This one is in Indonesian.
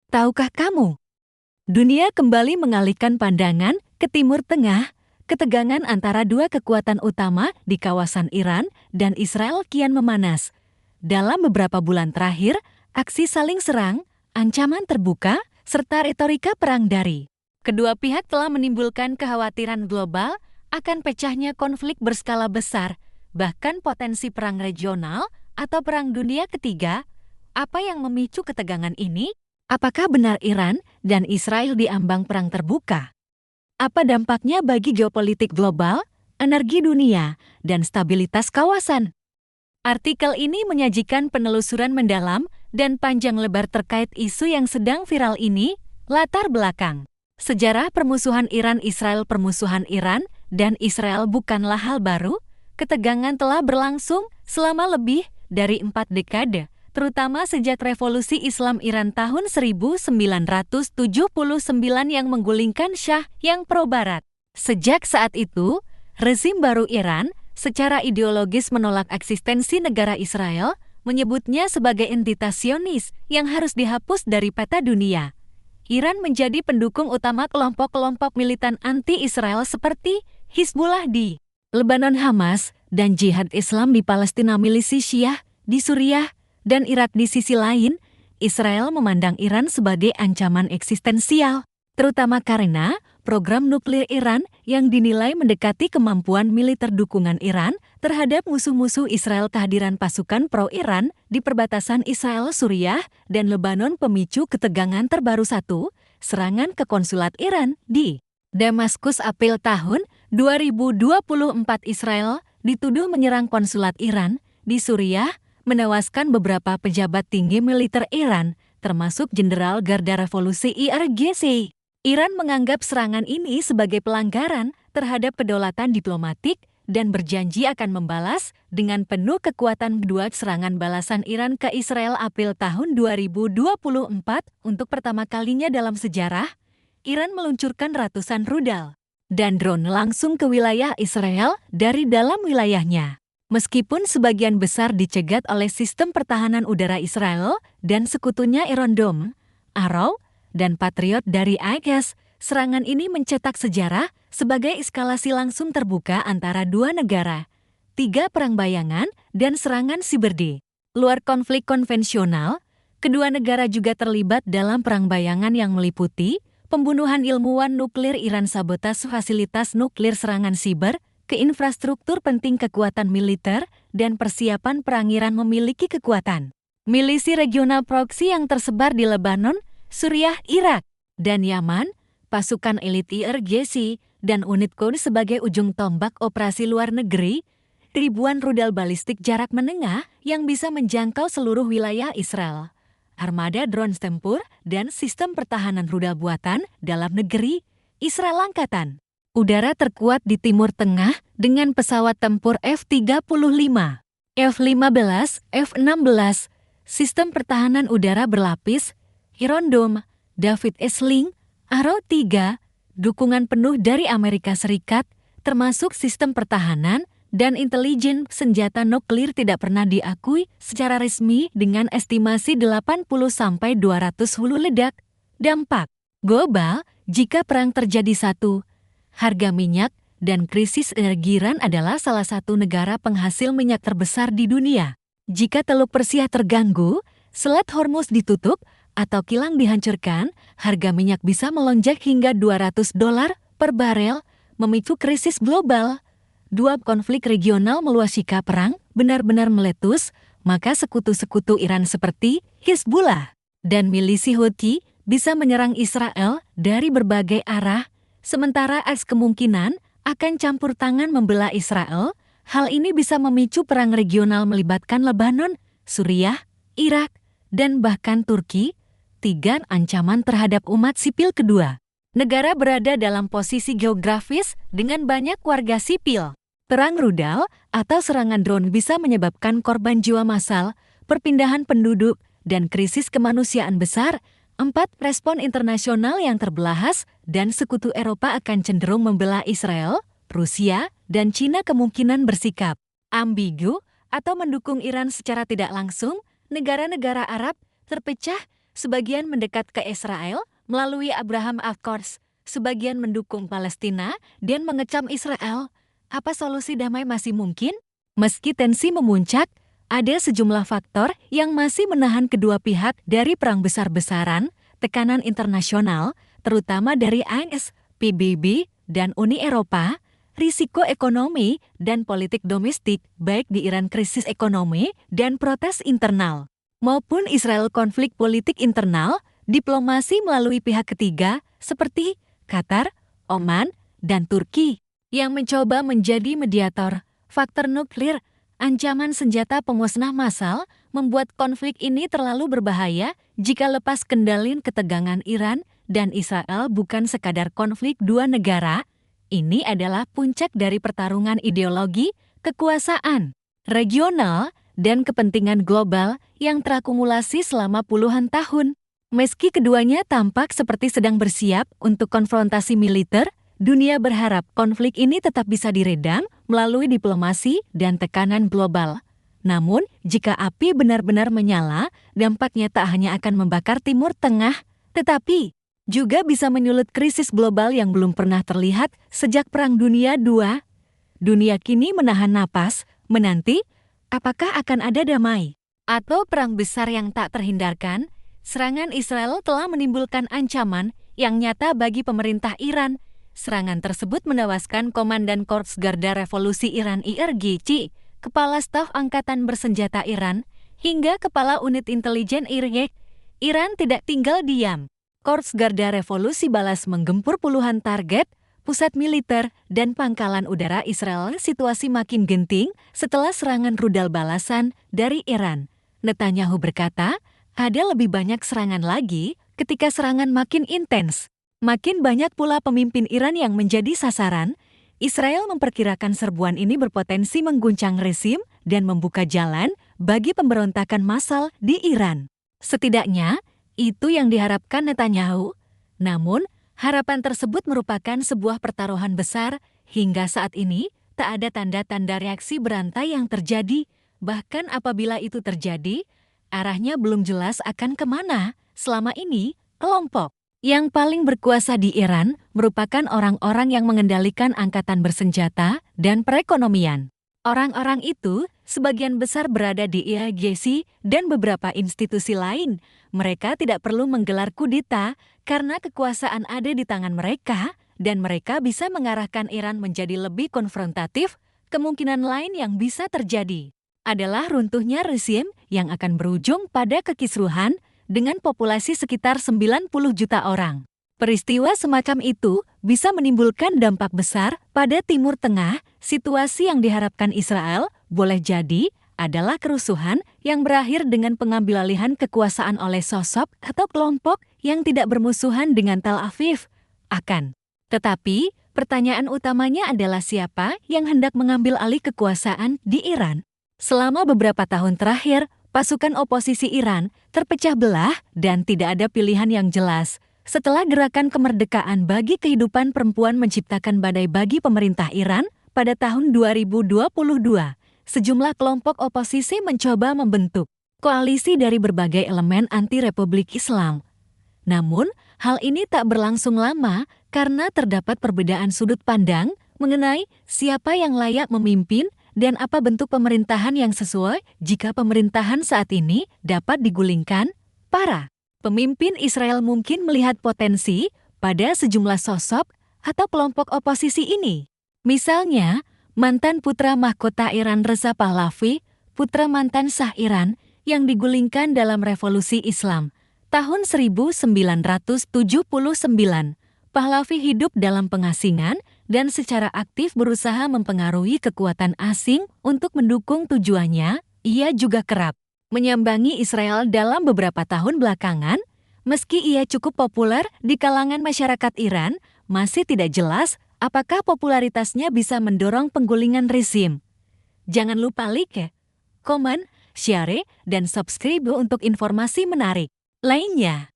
Tahukah kamu, dunia kembali mengalihkan pandangan ke Timur Tengah. Ketegangan antara dua kekuatan utama di kawasan Iran dan Israel kian memanas. Dalam beberapa bulan terakhir, aksi saling serang, ancaman terbuka, serta retorika perang dari kedua pihak telah menimbulkan kekhawatiran global akan pecahnya konflik berskala besar, bahkan potensi perang regional atau perang dunia ketiga. Apa yang memicu ketegangan ini? Apakah benar Iran dan Israel diambang perang terbuka? Apa dampaknya bagi geopolitik global, energi dunia, dan stabilitas kawasan? Artikel ini menyajikan penelusuran mendalam dan panjang lebar terkait isu yang sedang viral ini. Latar belakang sejarah permusuhan Iran-Israel. Permusuhan Iran dan Israel bukanlah hal baru. Ketegangan telah berlangsung selama lebih dari 4 dekade, terutama sejak Revolusi Islam Iran tahun 1979 yang menggulingkan Shah yang pro-Barat. Sejak saat itu, rezim baru Iran secara ideologis menolak eksistensi negara Israel, menyebutnya sebagai entitas Zionis yang harus dihapus dari peta dunia. Iran menjadi pendukung utama kelompok-kelompok militan anti-Israel seperti Hizbullah di Lebanon, Hamas, dan Jihad Islam di Palestina, milisi Syiah di Suriah, dan Irak. Di sisi lain, Israel memandang Iran sebagai ancaman eksistensial, terutama karena program nuklir Iran yang dinilai mendekati kemampuan militer. Dukungan Iran terhadap musuh-musuh Israel. Kehadiran pasukan pro-Iran di perbatasan Israel, Suriah, dan Lebanon pemicu ketegangan terbaru. Serangan ke konsulat Iran di Damaskus April tahun 2024. Israel dituduh menyerang konsulat Iran di Suriah, menewaskan beberapa pejabat tinggi militer Iran, termasuk Jenderal Garda Revolusi IRGC. Iran menganggap serangan ini sebagai pelanggaran terhadap kedaulatan diplomatik dan berjanji akan membalas dengan penuh kekuatan. Kedua serangan balasan Iran ke Israel April tahun 2024. Untuk pertama kalinya dalam sejarah, Iran meluncurkan ratusan rudal dan drone langsung ke wilayah Israel dari dalam wilayahnya. Meskipun sebagian besar dicegat oleh sistem pertahanan udara Israel dan sekutunya Iron Dome, Arrow, dan Patriot dari IDF, serangan ini mencetak sejarah sebagai eskalasi langsung terbuka antara dua negara. 3 perang bayangan dan serangan siber di luar konflik konvensional. Kedua negara juga terlibat dalam perang bayangan yang meliputi pembunuhan ilmuwan nuklir Iran, sabotase fasilitas nuklir, serangan siber ke infrastruktur penting, kekuatan militer, dan persiapan perang. Iran memiliki kekuatan milisi regional proksi yang tersebar di Lebanon, Suriah, Irak, dan Yaman. Pasukan elit IRGC dan unit Quds sebagai ujung tombak operasi luar negeri. Ribuan rudal balistik jarak menengah yang bisa menjangkau seluruh wilayah Israel. Armada drone tempur dan sistem pertahanan rudal buatan dalam negeri. Israel Angkatan Udara terkuat di Timur Tengah dengan pesawat tempur F-35, F-15, F-16, sistem pertahanan udara berlapis, Iron Dome, David Sling, Arrow 3, dukungan penuh dari Amerika Serikat, termasuk sistem pertahanan dan intelijen. Senjata nuklir tidak pernah diakui secara resmi dengan estimasi 80-200 hulu ledak. Dampak global jika perang terjadi. Harga minyak dan krisis energi. Iran adalah salah satu negara penghasil minyak terbesar di dunia. Jika Teluk Persia terganggu, Selat Hormuz ditutup, atau kilang dihancurkan, harga minyak bisa melonjak hingga $200 per barel, memicu krisis global. 2 konflik regional meluas. Jika perang benar-benar meletus, maka sekutu-sekutu Iran seperti Hizbullah dan milisi Houthi bisa menyerang Israel dari berbagai arah. Sementara kemungkinan akan campur tangan membela Israel. Hal ini bisa memicu perang regional melibatkan Lebanon, Suriah, Irak, dan bahkan Turki. 3 ancaman terhadap umat sipil. Kedua negara berada dalam posisi geografis dengan banyak warga sipil. Perang rudal atau serangan drone bisa menyebabkan korban jiwa massal, perpindahan penduduk, dan krisis kemanusiaan besar. 4 respon internasional yang terbelahas dan sekutu Eropa akan cenderung membela Israel, Rusia, dan China kemungkinan bersikap ambigu atau mendukung Iran secara tidak langsung. Negara-negara Arab terpecah sebagian mendekat ke Israel melalui Abraham Accords, sebagian mendukung Palestina dan mengecam Israel. Apa solusi damai masih mungkin? Meski tensi memuncak, ada sejumlah faktor yang masih menahan kedua pihak dari perang besar-besaran, tekanan internasional, terutama dari AS, PBB, dan Uni Eropa, risiko ekonomi dan politik domestik baik di Iran krisis ekonomi dan protes internal, maupun Israel konflik politik internal, diplomasi melalui pihak ketiga seperti Qatar, Oman, dan Turki, yang mencoba menjadi mediator. Faktor nuklir, ancaman senjata pemusnah massal membuat konflik ini terlalu berbahaya jika lepas kendali. Ketegangan Iran dan Israel bukan sekadar konflik dua negara, ini adalah puncak dari pertarungan ideologi, kekuasaan, regional, dan kepentingan global yang terakumulasi selama puluhan tahun. Meski keduanya tampak seperti sedang bersiap untuk konfrontasi militer, dunia berharap konflik ini tetap bisa diredam melalui diplomasi dan tekanan global. Namun, jika api benar-benar menyala, dampaknya tak hanya akan membakar Timur Tengah, tetapi juga bisa menyulut krisis global yang belum pernah terlihat sejak Perang Dunia II. Dunia kini menahan napas, menanti apakah akan ada damai atau perang besar yang tak terhindarkan. Serangan Israel telah menimbulkan ancaman yang nyata bagi pemerintah Iran. Serangan tersebut menewaskan Komandan Korps Garda Revolusi Iran IRGC, Kepala Staf Angkatan Bersenjata Iran, hingga Kepala Unit Intelijen IRG. Iran tidak tinggal diam. Korps Garda Revolusi balas menggempur puluhan target, pusat militer, dan pangkalan udara Israel. Situasi makin genting setelah serangan rudal balasan dari Iran. Netanyahu berkata, ada lebih banyak serangan lagi ketika serangan makin intens. Makin banyak pula pemimpin Iran yang menjadi sasaran. Israel memperkirakan serbuan ini berpotensi mengguncang rezim dan membuka jalan bagi pemberontakan massal di Iran. Setidaknya, itu yang diharapkan Netanyahu. Namun, harapan tersebut merupakan sebuah pertaruhan besar. Hingga saat ini, tak ada tanda-tanda reaksi berantai yang terjadi. Bahkan apabila itu terjadi, arahnya belum jelas akan kemana. Selama ini, kelompok yang paling berkuasa di Iran merupakan orang-orang yang mengendalikan angkatan bersenjata dan perekonomian. Orang-orang itu sebagian besar berada di IRGC dan beberapa institusi lain. Mereka tidak perlu menggelar kudeta karena kekuasaan ada di tangan mereka dan mereka bisa mengarahkan Iran menjadi lebih konfrontatif. Kemungkinan lain yang bisa terjadi adalah runtuhnya rezim yang akan berujung pada kekisruhan dengan populasi sekitar 90 juta orang. Peristiwa semacam itu bisa menimbulkan dampak besar pada Timur Tengah. Situasi yang diharapkan Israel boleh jadi adalah kerusuhan yang berakhir dengan pengambilalihan kekuasaan oleh sosok atau kelompok yang tidak bermusuhan dengan Tel Aviv. Tetapi, pertanyaan utamanya adalah siapa yang hendak mengambil alih kekuasaan di Iran. Selama beberapa tahun terakhir, pasukan oposisi Iran terpecah belah dan tidak ada pilihan yang jelas. Setelah gerakan kemerdekaan bagi kehidupan perempuan menciptakan badai bagi pemerintah Iran pada tahun 2022, sejumlah kelompok oposisi mencoba membentuk koalisi dari berbagai elemen anti-Republik Islam. Namun, hal ini tak berlangsung lama karena terdapat perbedaan sudut pandang mengenai siapa yang layak memimpin dan apa bentuk pemerintahan yang sesuai jika pemerintahan saat ini dapat digulingkan. Para pemimpin Israel mungkin melihat potensi pada sejumlah sosok atau kelompok oposisi ini. Misalnya, mantan putra mahkota Iran Reza Pahlavi, putra mantan Shah Iran yang digulingkan dalam revolusi Islam tahun 1979. Pahlavi hidup dalam pengasingan dan secara aktif berusaha mempengaruhi kekuatan asing untuk mendukung tujuannya. Ia juga kerap menyambangi Israel dalam beberapa tahun belakangan. Meski ia cukup populer di kalangan masyarakat Iran, masih tidak jelas apakah popularitasnya bisa mendorong penggulingan rezim. Jangan lupa like, komen, share, dan subscribe untuk informasi menarik lainnya.